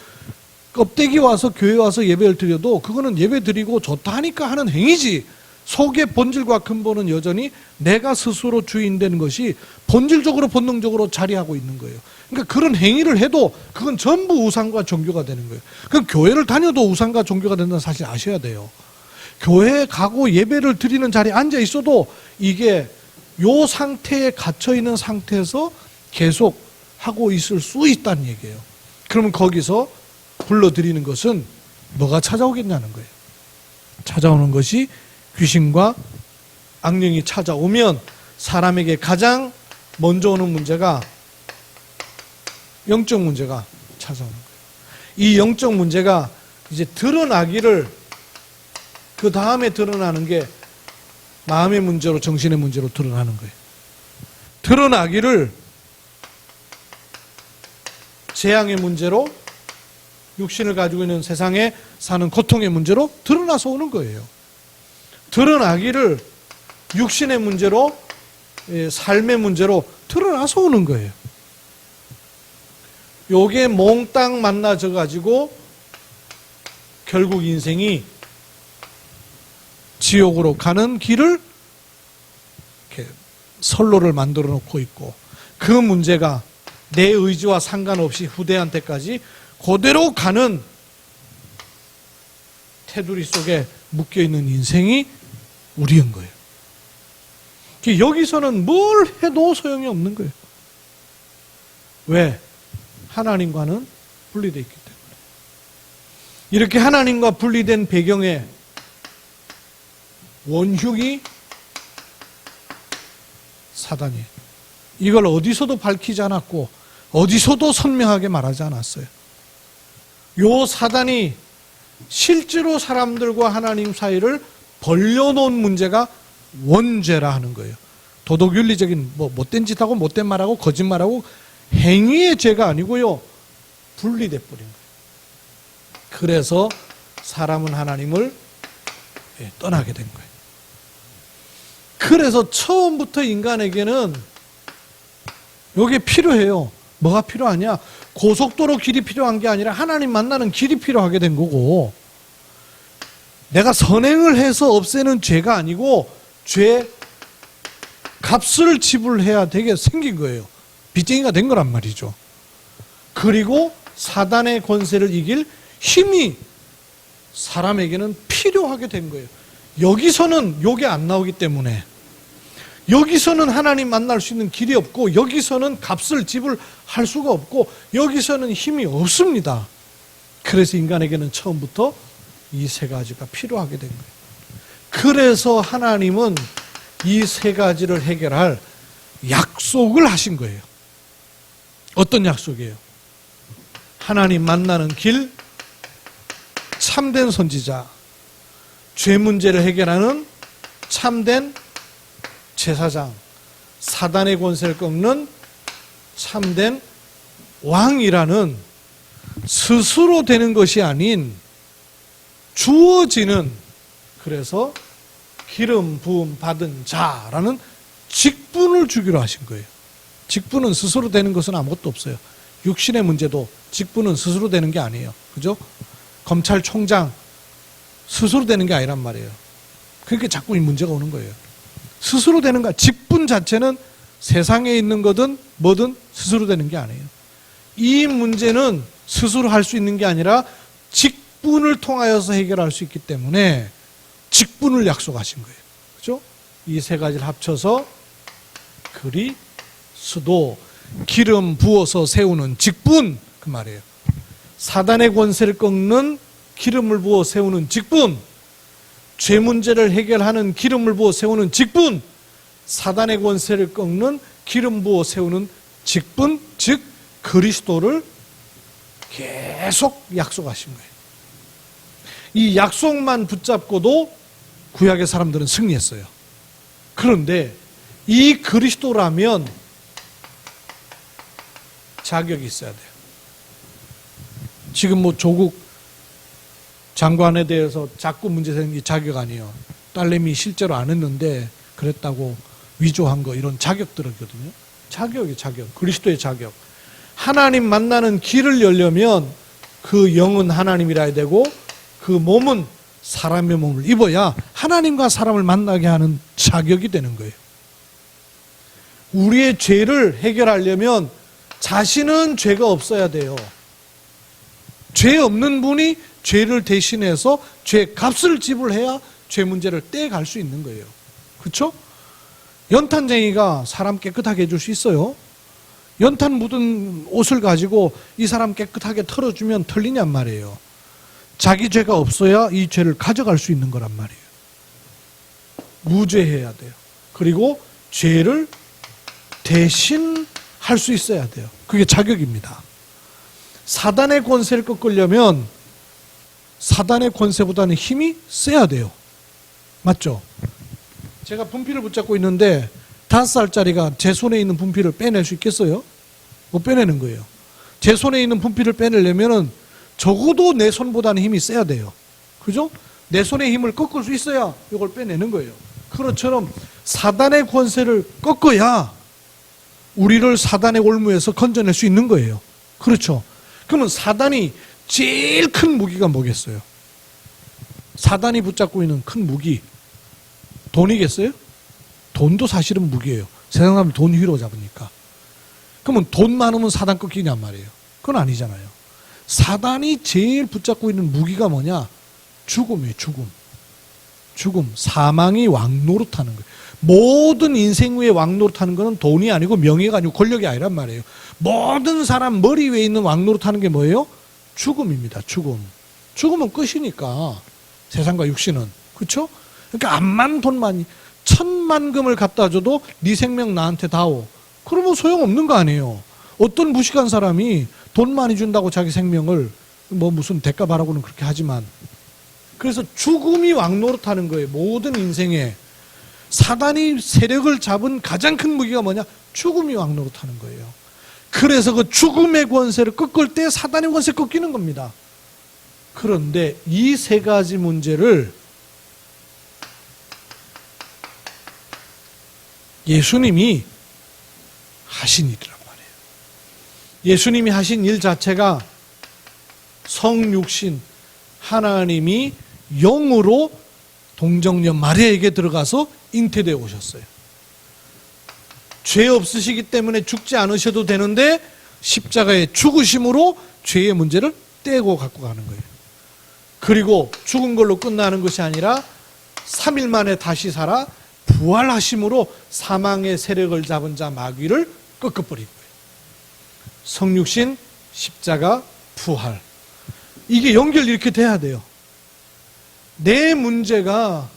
껍데기 와서 교회 와서 예배를 드려도 그거는 예배 드리고 좋다 하니까 하는 행위지, 속의 본질과 근본은 여전히 내가 스스로 주인 되는 것이 본질적으로 본능적으로 자리하고 있는 거예요. 그러니까 그런 행위를 해도 그건 전부 우상과 종교가 되는 거예요. 그럼 교회를 다녀도 우상과 종교가 된다는 사실 아셔야 돼요. 교회에 가고 예배를 드리는 자리에 앉아 있어도 이게 요 상태에 갇혀 있는 상태에서 계속 하고 있을 수 있다는 얘기예요. 그러면 거기서 불러드리는 것은 뭐가 찾아오겠냐는 거예요. 찾아오는 것이 귀신과 악령이 찾아오면 사람에게 가장 먼저 오는 문제가 영적 문제가 찾아오는 거예요. 이 영적 문제가 이제 드러나기를, 그 다음에 드러나는 게 마음의 문제로, 정신의 문제로 드러나는 거예요. 드러나기를 재앙의 문제로, 육신을 가지고 있는 세상에 사는 고통의 문제로 드러나서 오는 거예요. 드러나기를 육신의 문제로, 삶의 문제로 드러나서 오는 거예요. 요게 몽땅 만나져 가지고 결국 인생이 지옥으로 가는 길을 이렇게 선로를 만들어 놓고 있고, 그 문제가 내 의지와 상관없이 후대한테까지 그대로 가는 테두리 속에 묶여있는 인생이 우리인 거예요. 여기서는 뭘 해도 소용이 없는 거예요. 왜? 하나님과는 분리되어 있기 때문에. 이렇게 하나님과 분리된 배경에 원흉이 사단이에요. 이걸 어디서도 밝히지 않았고 어디서도 선명하게 말하지 않았어요. 요 사단이 실제로 사람들과 하나님 사이를 벌려놓은 문제가 원죄라 하는 거예요. 도덕윤리적인 못된 짓하고 못된 말하고 거짓말하고 행위의 죄가 아니고요. 분리돼 버린 거예요. 그래서 사람은 하나님을 떠나게 된 거예요. 그래서 처음부터 인간에게는 이게 필요해요. 뭐가 필요하냐? 고속도로 길이 필요한 게 아니라 하나님 만나는 길이 필요하게 된 거고, 내가 선행을 해서 없애는 죄가 아니고 죄 값을 지불해야 되게 생긴 거예요. 빚쟁이가 된 거란 말이죠. 그리고 사단의 권세를 이길 힘이 사람에게는 필요하게 된 거예요. 여기서는 요게 안 나오기 때문에, 여기서는 하나님 만날 수 있는 길이 없고, 여기서는 값을 지불할 수가 없고, 여기서는 힘이 없습니다. 그래서 인간에게는 처음부터 이 세 가지가 필요하게 된 거예요. 그래서 하나님은 이 세 가지를 해결할 약속을 하신 거예요. 어떤 약속이에요? 하나님 만나는 길, 참된 선지자, 죄 문제를 해결하는 참된 제사장, 사단의 권세를 꺾는 참된 왕이라는 스스로 되는 것이 아닌 주어지는, 그래서 기름 부음 받은 자라는 직분을 주기로 하신 거예요. 직분은 스스로 되는 것은 아무것도 없어요. 육신의 문제도 직분은 스스로 되는 게 아니에요. 그죠? 검찰총장 스스로 되는 게 아니란 말이에요. 그러니까 자꾸 이 문제가 오는 거예요. 스스로 되는 거, 직분 자체는 세상에 있는 거든 뭐든 스스로 되는 게 아니에요. 이 문제는 스스로 할 수 있는 게 아니라 직분을 통하여서 해결할 수 있기 때문에 직분을 약속하신 거예요. 그죠? 이 세 가지를 합쳐서 그리스도, 기름 부어서 세우는 직분, 그 말이에요. 사단의 권세를 꺾는 기름을 부어 세우는 직분, 죄 문제를 해결하는 기름을 부어 세우는 직분, 사단의 권세를 꺾는 기름 부어 세우는 직분, 즉 그리스도를 계속 약속하신 거예요. 이 약속만 붙잡고도 구약의 사람들은 승리했어요. 그런데 이 그리스도라면 자격이 있어야 돼요. 지금 조국 장관에 대해서 자꾸 문제 생긴 자격 아니에요. 딸내미 실제로 안 했는데 그랬다고 위조한 거, 이런 자격들이거든요. 자격이 자격, 그리스도의 자격. 하나님 만나는 길을 열려면 그 영은 하나님이라 해야 되고 그 몸은 사람의 몸을 입어야 하나님과 사람을 만나게 하는 자격이 되는 거예요. 우리의 죄를 해결하려면 자신은 죄가 없어야 돼요. 죄 없는 분이 죄를 대신해서 죄 값을 지불해야 죄 문제를 떼갈 수 있는 거예요. 그렇죠? 연탄쟁이가 사람 깨끗하게 해줄 수 있어요? 연탄 묻은 옷을 가지고 이 사람 깨끗하게 털어주면 털리냔 말이에요. 자기 죄가 없어야 이 죄를 가져갈 수 있는 거란 말이에요. 무죄해야 돼요. 그리고 죄를 대신 할 수 있어야 돼요. 그게 자격입니다. 사단의 권세를 꺾으려면 사단의 권세보다는 힘이 세야 돼요. 맞죠? 제가 분필을 붙잡고 있는데 5살짜리가 제 손에 있는 분필을 빼낼 수 있겠어요? 못 빼내는 거예요. 제 손에 있는 분필을 빼내려면 적어도 내 손보다는 힘이 세야 돼요. 그죠? 내 손의 힘을 꺾을 수 있어야 이걸 빼내는 거예요. 그것처럼 사단의 권세를 꺾어야 우리를 사단의 올무에서 건져낼 수 있는 거예요. 그렇죠? 그러면 사단이 제일 큰 무기가 뭐겠어요? 사단이 붙잡고 있는 큰 무기, 돈이겠어요? 돈도 사실은 무기예요. 세상 사람들 돈 휘로 잡으니까. 그러면 돈 많으면 사단 꺾이냔 말이에요. 그건 아니잖아요. 사단이 제일 붙잡고 있는 무기가 뭐냐? 죽음이에요. 죽음. 사망이 왕노릇하는 거예요. 모든 인생 위에 왕노릇하는 거는 돈이 아니고 명예가 아니고 권력이 아니란 말이에요. 모든 사람 머리 위에 있는 왕노릇하는 게 뭐예요? 죽음입니다. 죽음은 끝이니까 세상과 육신은. 그렇죠? 그러니까 암만 돈만이 1,000,000금을 갖다 줘도 네 생명 나한테 다오. 그러면 소용없는 거 아니에요. 어떤 무식한 사람이 돈 많이 준다고 자기 생명을 뭐 무슨 대가 바라고는 그렇게 하지만, 그래서 죽음이 왕노릇하는 거예요. 모든 인생에. 사단이 세력을 잡은 가장 큰 무기가 뭐냐? 죽음이 왕노릇하는 거예요. 그래서 그 죽음의 권세를 꺾을 때 사단의 권세 꺾이는 겁니다. 그런데 이 세 가지 문제를 예수님이 하신 일이란 말이에요. 예수님이 하신 일 자체가 성육신 하나님이 영으로 동정녀 마리아에게 들어가서 잉태되어 오셨어요. 죄 없으시기 때문에 죽지 않으셔도 되는데 십자가의 죽으심으로 죄의 문제를 떼고 갖고 가는 거예요. 그리고 죽은 걸로 끝나는 것이 아니라 3일 만에 다시 살아 부활하심으로 사망의 세력을 잡은 자 마귀를 꺾어버린 거예요. 성육신, 십자가, 부활. 이게 연결이 이렇게 돼야 돼요. 내 문제가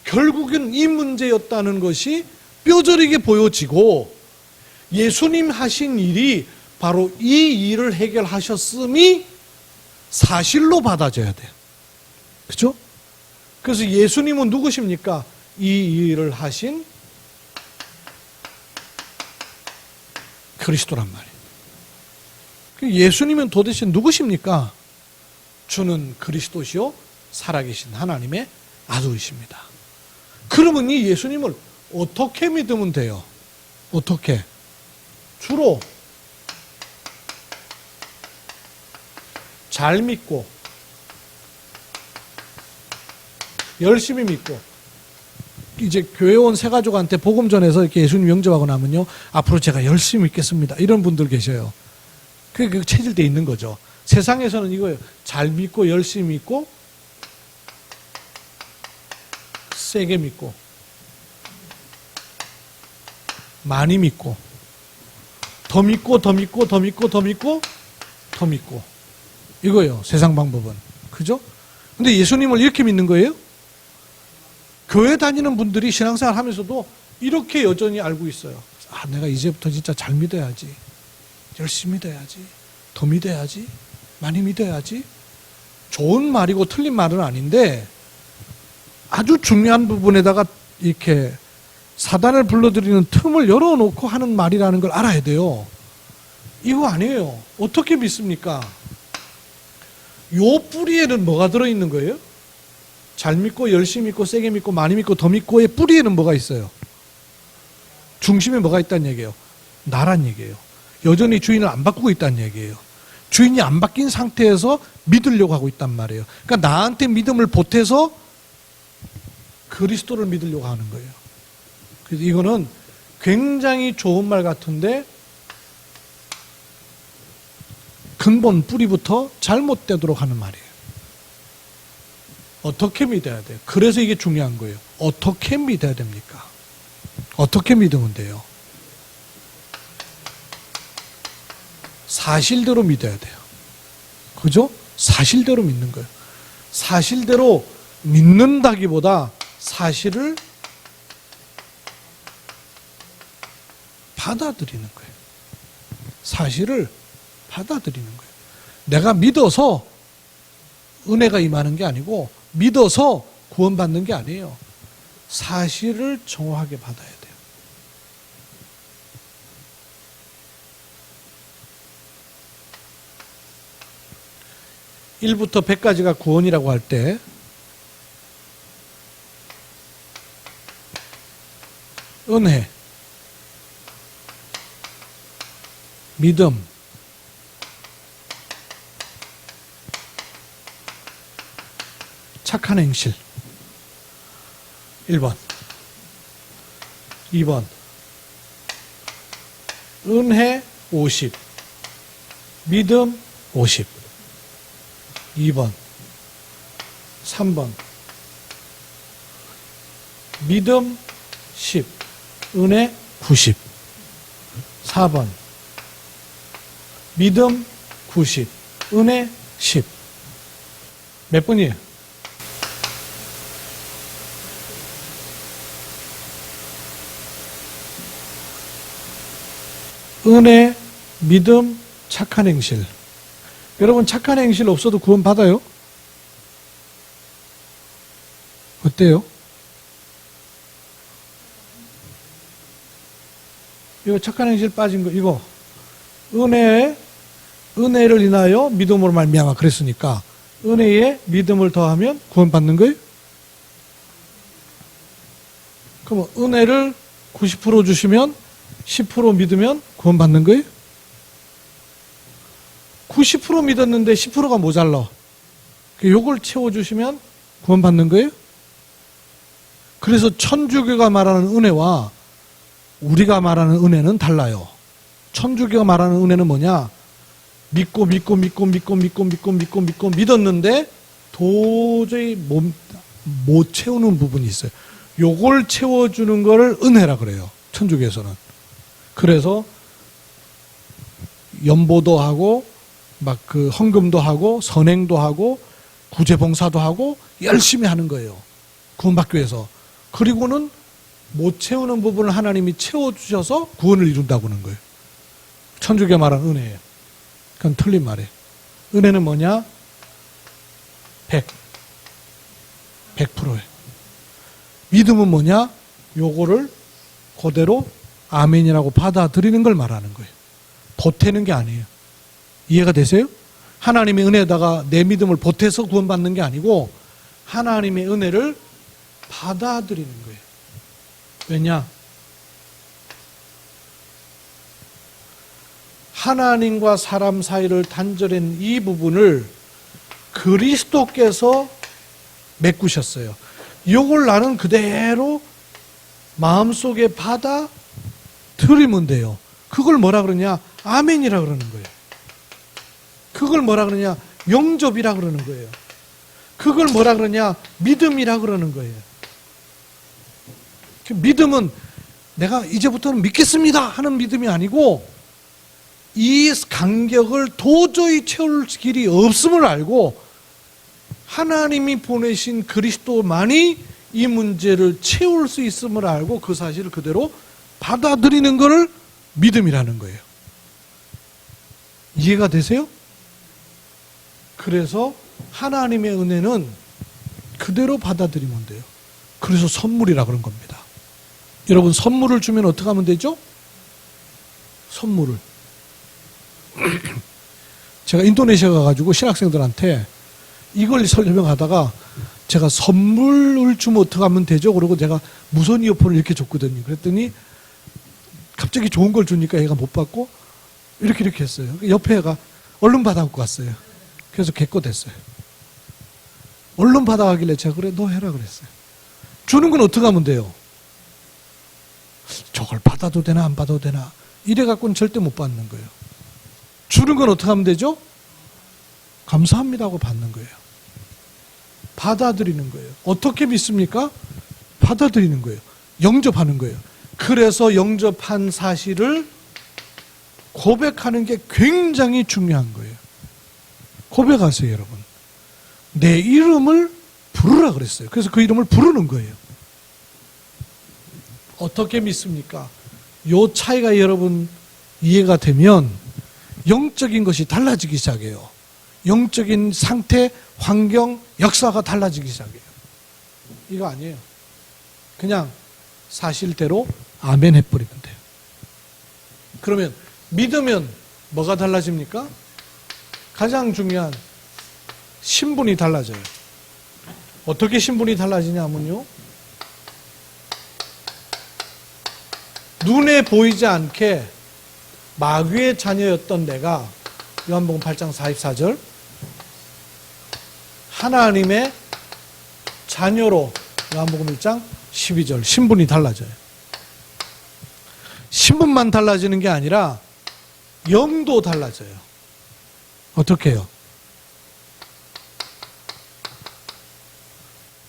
결국은 이 문제였다는 것이 뼈저리게 보여지고, 예수님 하신 일이 바로 이 일을 해결하셨음이 사실로 받아져야 돼요. 그렇죠? 그래서 예수님은 누구십니까? 이 일을 하신 그리스도란 말이에요. 예수님은 도대체 누구십니까? 주는 그리스도시요 살아계신 하나님의 아들이십니다. 그러면 이 예수님을 어떻게 믿으면 돼요? 어떻게? 주로 잘 믿고 열심히 믿고, 이제 교회 온 새 가족한테 복음 전해서 이렇게 예수님 영접하고 나면요, 앞으로 제가 열심히 믿겠습니다, 이런 분들 계셔요. 그게 체질돼 있는 거죠. 세상에서는 이거예요. 잘 믿고 열심히 믿고 세게 믿고 많이 믿고 더 믿고 더 믿고 더 믿고 더 믿고 더 믿고, 이거예요. 세상 방법은. 그죠? 근데 예수님을 이렇게 믿는 거예요? 교회 다니는 분들이 신앙생활 하면서도 이렇게 여전히 알고 있어요. 아, 내가 이제부터 진짜 잘 믿어야지, 열심히 믿어야지, 더 믿어야지, 많이 믿어야지. 좋은 말이고 틀린 말은 아닌데 아주 중요한 부분에다가 이렇게 사단을 불러들이는 틈을 열어놓고 하는 말이라는 걸 알아야 돼요. 이거 아니에요. 어떻게 믿습니까? 요 뿌리에는 뭐가 들어있는 거예요? 잘 믿고 열심히 믿고 세게 믿고 많이 믿고 더 믿고의 뿌리에는 뭐가 있어요? 중심에 뭐가 있다는 얘기예요? 나란 얘기예요. 여전히 주인을 안 바꾸고 있다는 얘기예요. 주인이 안 바뀐 상태에서 믿으려고 하고 있단 말이에요. 그러니까 나한테 믿음을 보태서 그리스도를 믿으려고 하는 거예요. 그래서 이거는 굉장히 좋은 말 같은데 근본 뿌리부터 잘못되도록 하는 말이에요. 어떻게 믿어야 돼요? 그래서 이게 중요한 거예요. 어떻게 믿어야 됩니까? 어떻게 믿으면 돼요? 사실대로 믿어야 돼요. 그죠? 사실대로 믿는 거예요. 사실대로 믿는다기보다 사실을 받아들이는 거예요. 사실을 받아들이는 거예요. 내가 믿어서 은혜가 임하는 게 아니고 믿어서 구원받는 게 아니에요. 사실을 정확하게 받아야 돼요. (1부터 100까지가) 구원이라고 할 때 은혜, 믿음, 착한 행실 1번, 2번 은혜 50, 믿음 50. 2번, 3번, 믿음 10, 은혜 90. 4번, 믿음 90, 은혜 10. 몇 번이에요? 은혜, 믿음, 착한 행실. 여러분 착한 행실 없어도 구원 받아요? 어때요? 이거 착한 행실 빠진 거 이거 은혜를 인하여 믿음으로 말미암아 그랬으니까 은혜에 믿음을 더하면 구원 받는 거예요? 그럼 은혜를 90% 주시면 10% 믿으면 구원 받는 거예요? 90% 믿었는데 10%가 모자라. 요걸 채워주시면 구원 받는 거예요? 그래서 천주교가 말하는 은혜와 우리가 말하는 은혜는 달라요. 천주교가 말하는 은혜는 뭐냐? 믿고 믿었는데 도저히 못 채우는 부분이 있어요. 요걸 채워주는 거를 은혜라 그래요. 천주교에서는. 그래서 연보도 하고 막 그 헌금도 하고 선행도 하고 구제봉사도 하고 열심히 하는 거예요. 구원받기 위해서. 그리고는 못 채우는 부분을 하나님이 채워주셔서 구원을 이룬다고 하는 거예요. 천주교 말하는 은혜예요. 그건 틀린 말이에요. 은혜는 뭐냐? 100%예요. 믿음은 뭐냐? 요거를 그대로 아멘이라고 받아들이는 걸 말하는 거예요. 보태는 게 아니에요. 이해가 되세요? 하나님의 은혜에다가 내 믿음을 보태서 구원받는 게 아니고 하나님의 은혜를 받아들이는 거예요. 왜냐? 하나님과 사람 사이를 단절한 이 부분을 그리스도께서 메꾸셨어요. 이걸 나는 그대로 마음속에 받아들이면 돼요. 그걸 뭐라 그러냐? 아멘이라 그러는 거예요. 그걸 뭐라 그러냐? 영접이라 그러는 거예요. 그걸 뭐라 그러냐? 믿음이라 그러는 거예요. 믿음은 내가 이제부터는 믿겠습니다 하는 믿음이 아니고 이 간격을 도저히 채울 길이 없음을 알고 하나님이 보내신 그리스도만이 이 문제를 채울 수 있음을 알고 그 사실을 그대로 받아들이는 것을 믿음이라는 거예요. 이해가 되세요? 그래서 하나님의 은혜는 그대로 받아들이면 돼요. 그래서 선물이라 그런 겁니다. 여러분 선물을 주면 어떻게 하면 되죠? 선물을 제가 인도네시아 가가지고 신학생들한테 이걸 설명하다가 제가 선물을 주면 어떻게 하면 되죠? 그러고 제가 무선 이어폰을 이렇게 줬거든요. 그랬더니 갑자기 좋은 걸 주니까 얘가 못 받고 이렇게 했어요. 옆에 애가 얼른 받아갖고 갔어요. 그래서 개꺼댔어요. 얼른 받아가길래 제가 그래 너 해라 그랬어요. 주는 건 어떻게 하면 돼요? 저걸 받아도 되나 안 받아도 되나 이래갖고는 절대 못 받는 거예요. 주는 건 어떻게 하면 되죠? 감사합니다 하고 받는 거예요. 받아들이는 거예요. 어떻게 믿습니까? 받아들이는 거예요. 영접하는 거예요. 그래서 영접한 사실을 고백하는 게 굉장히 중요한 거예요. 고백하세요, 여러분. 내 이름을 부르라 그랬어요. 그래서 그 이름을 부르는 거예요. 어떻게 믿습니까? 요 차이가 여러분 이해가 되면 영적인 것이 달라지기 시작해요. 영적인 상태, 환경, 역사가 달라지기 시작해요. 이거 아니에요. 그냥 사실대로 아멘 해버리면 돼요. 그러면 믿으면 뭐가 달라집니까? 가장 중요한 신분이 달라져요. 어떻게 신분이 달라지냐면요. 눈에 보이지 않게 마귀의 자녀였던 내가 요한복음 8장 44절 하나님의 자녀로 요한복음 1장 12절 신분이 달라져요. 신분만 달라지는 게 아니라 영도 달라져요. 어떻게 해요?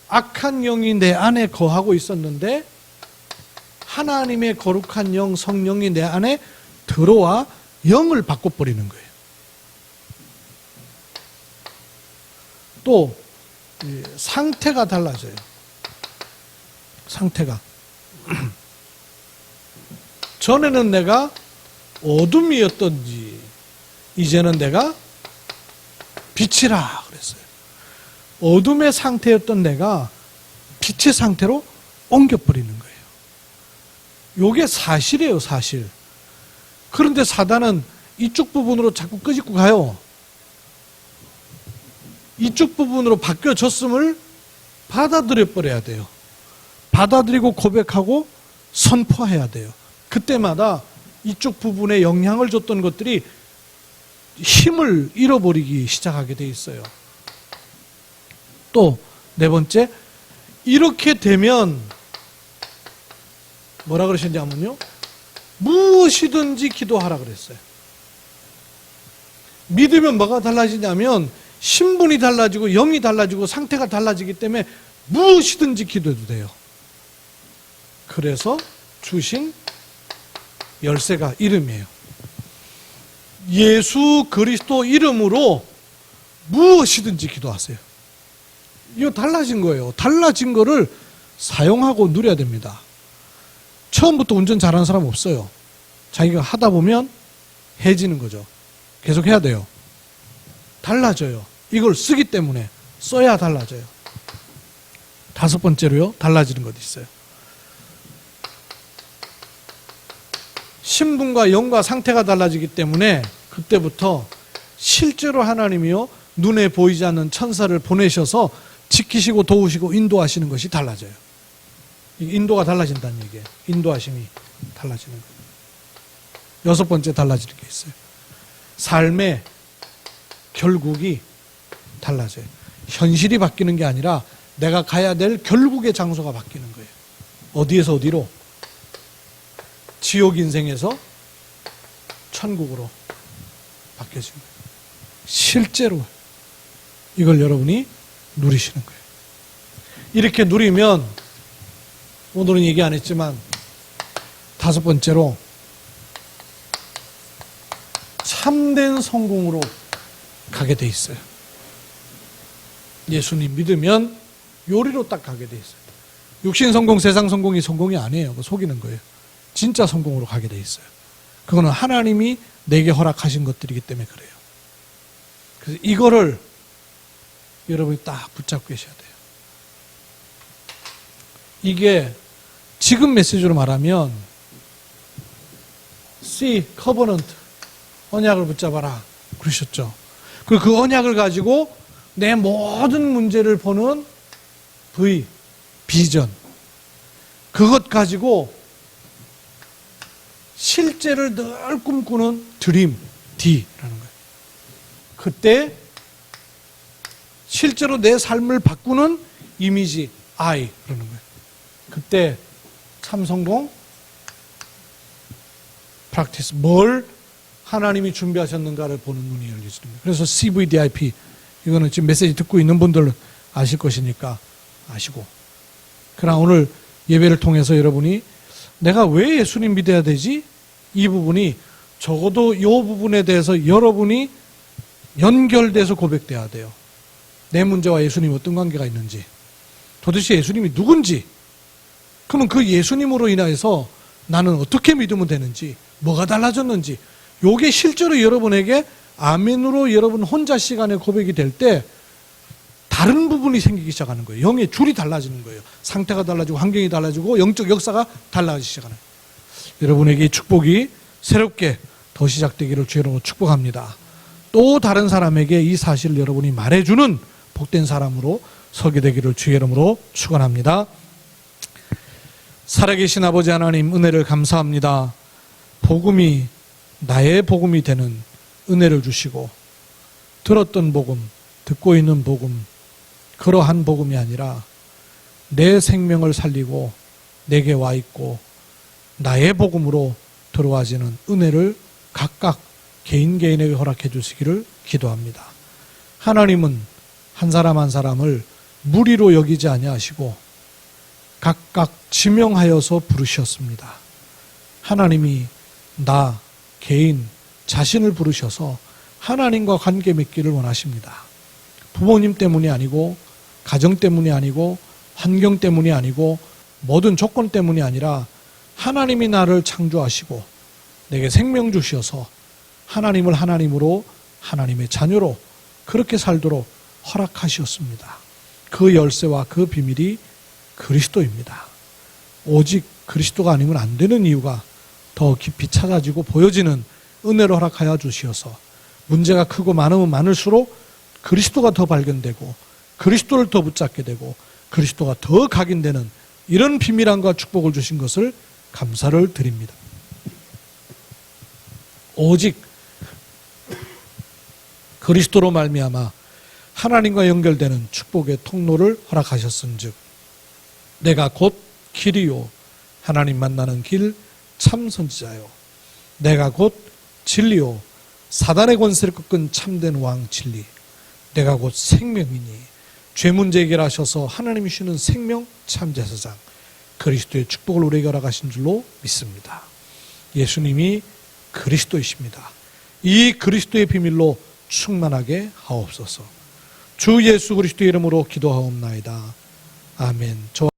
악한 영이 내 안에 거하고 있었는데 하나님의 거룩한 영, 성령이 내 안에 들어와 영을 바꿔버리는 거예요. 또 상태가 달라져요. 상태가. 전에는 내가 어둠이었던지 이제는 내가 빛이라 그랬어요. 어둠의 상태였던 내가 빛의 상태로 옮겨버리는 거예요. 이게 사실이에요, 사실. 그런데 사단은 이쪽 부분으로 자꾸 끄집고 가요. 이쪽 부분으로 바뀌어졌음을 받아들여 버려야 돼요. 받아들이고 고백하고 선포해야 돼요. 그때마다 이쪽 부분에 영향을 줬던 것들이 힘을 잃어버리기 시작하게 돼 있어요. 또 네 번째, 이렇게 되면 뭐라 그러셨는지 하면요, 무엇이든지 기도하라 그랬어요. 믿으면 뭐가 달라지냐면 신분이 달라지고 영이 달라지고 상태가 달라지기 때문에 무엇이든지 기도해도 돼요. 그래서 주신 열쇠가 이름이에요. 예수 그리스도 이름으로 무엇이든지 기도하세요. 이거 달라진 거예요. 달라진 거를 사용하고 누려야 됩니다. 처음부터 운전 잘하는 사람 없어요. 자기가 하다 보면 해지는 거죠. 계속 해야 돼요. 달라져요. 이걸 쓰기 때문에 써야 달라져요. 다섯 번째로요, 달라지는 것이 있어요. 신분과 영과 상태가 달라지기 때문에 그때부터 실제로 하나님이요, 눈에 보이지 않는 천사를 보내셔서 지키시고 도우시고 인도하시는 것이 달라져요. 인도가 달라진다는 얘기예요. 인도하심이 달라지는 거예요. 여섯 번째 달라지는 게 있어요. 삶의 결국이 달라져요. 현실이 바뀌는 게 아니라 내가 가야 될 결국의 장소가 바뀌는 거예요. 어디에서 어디로? 지옥 인생에서 천국으로 바뀌어진 거예요. 실제로 이걸 여러분이 누리시는 거예요. 이렇게 누리면, 오늘은 얘기 안 했지만 다섯 번째로 참된 성공으로 가게 돼 있어요. 예수님 믿으면 요리로 딱 가게 돼 있어요. 육신 성공, 세상 성공이 성공이 아니에요. 그거 속이는 거예요. 진짜 성공으로 가게 돼 있어요. 그거는 하나님이 내게 허락하신 것들이기 때문에 그래요. 그래서 이거를 여러분이 딱 붙잡고 계셔야 돼요. 이게 지금 메시지로 말하면 C, covenant, 언약을 붙잡아라 그러셨죠. 그리고 그 언약을 가지고 내 모든 문제를 보는 V, 비전, 그것 가지고 실제를 늘 꿈꾸는 드림, D라는 거예요. 그때 실제로 내 삶을 바꾸는 이미지, I 그러는 거예요. 그때 참 성공, practice, 뭘 하나님이 준비하셨는가를 보는 눈이 열려지는 거예요. 그래서 CVDIP, 이거는 지금 메시지 듣고 있는 분들은 아실 것이니까 아시고. 그러나 오늘 예배를 통해서 여러분이 내가 왜 예수님 믿어야 되지? 이 부분이 적어도 이 부분에 대해서 여러분이 연결돼서 고백돼야 돼요. 내 문제와 예수님 어떤 관계가 있는지, 도대체 예수님이 누군지, 그러면 그 예수님으로 인해서 나는 어떻게 믿으면 되는지, 뭐가 달라졌는지, 요게 실제로 여러분에게 아멘으로 여러분 혼자 시간에 고백이 될 때 다른 부분이 생기기 시작하는 거예요. 영의 줄이 달라지는 거예요. 상태가 달라지고 환경이 달라지고 영적 역사가 달라지기 시작하는 거예요. 여러분에게 이 축복이 새롭게 더 시작되기를 주의 이름으로 축복합니다. 또 다른 사람에게 이 사실을 여러분이 말해주는 복된 사람으로 서게 되기를 주의 이름으로 축원합니다. 살아계신 아버지 하나님, 은혜를 감사합니다. 복음이 나의 복음이 되는 은혜를 주시고, 들었던 복음, 듣고 있는 복음, 그러한 복음이 아니라 내 생명을 살리고 내게 와 있고 나의 복음으로 들어와지는 은혜를 각각 개인에게 허락해 주시기를 기도합니다. 하나님은 한 사람 한 사람을 무리로 여기지 아니하시고 각각 지명하여서 부르셨습니다. 하나님이 나 개인 자신을 부르셔서 하나님과 관계 맺기를 원하십니다. 부모님 때문이 아니고 가정 때문이 아니고 환경 때문이 아니고 모든 조건 때문이 아니라 하나님이 나를 창조하시고 내게 생명 주셔서 하나님을 하나님으로 하나님의 자녀로 그렇게 살도록 허락하셨습니다. 그 열쇠와 그 비밀이 그리스도입니다. 오직 그리스도가 아니면 안 되는 이유가 더 깊이 찾아지고 보여지는 은혜로 허락하여 주시어서 문제가 크고 많으면 많을수록 그리스도가 더 발견되고 그리스도를 더 붙잡게 되고 그리스도가 더 각인되는 이런 비밀함과 축복을 주신 것을 감사를 드립니다. 오직 그리스도로 말미암아 하나님과 연결되는 축복의 통로를 허락하셨은즉 내가 곧 길이요 하나님 만나는 길 참 선지자요 내가 곧 진리요 사단의 권세를 꺾은 참된 왕 진리 내가 곧 생명이니 죄 문제 해결하셔서 하나님이 주시는 생명 참 제사장 그리스도의 축복을 우리에게 허락하신 줄로 믿습니다. 예수님이 그리스도이십니다. 이 그리스도의 비밀로 충만하게 하옵소서. 주 예수 그리스도의 이름으로 기도하옵나이다. 아멘.